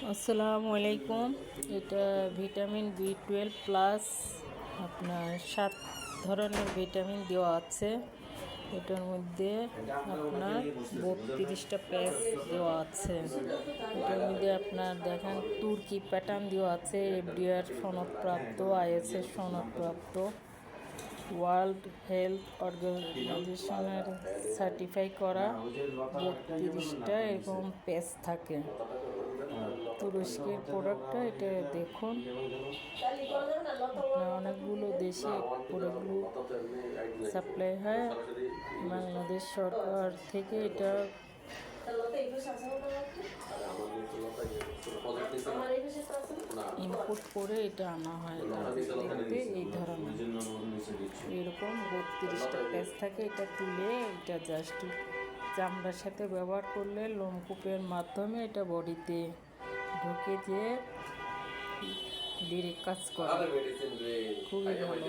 আসসালামু আলাইকুম। এটা ভিটামিন B12+, আপনার 7 ধরনের ভিটামিন দেওয়া আছে। এটার মধ্যে আপনার 32টা পেজ দেওয়া আছে। এটার মধ্যে আপনার দেখেন তুর্কি প্যাটার্ন দেওয়া আছে, এফডিআর সনদপ্রাপ্ত, আইএসএর সনদপ্রাপ্ত, ওয়ার্ল্ড হেলথ অর্গানাইজেশনের সার্টিফাই করা 32টা এরকম পেজ থাকে। তুরস্কের প্রোডাক্টটা এটা দেখুন, আপনার অনেকগুলো দেশে প্রোডাক্টগুলো সাপ্লাই হয়। বাংলাদেশ সরকার থেকে এটা ইম্পোর্ট করে এটা আনা হয়। এটা দেখতে এই ধরনের এরকম 32টা পেজ থাকে। এটা তুলে এটা জাস্ট চামড়ার সাথে ব্যবহার করলে লোমকূপের মাধ্যমে এটা বডিতে ঢুকে যেয়ে ডিরেক্ট কাজ করে, খুবই ভালো।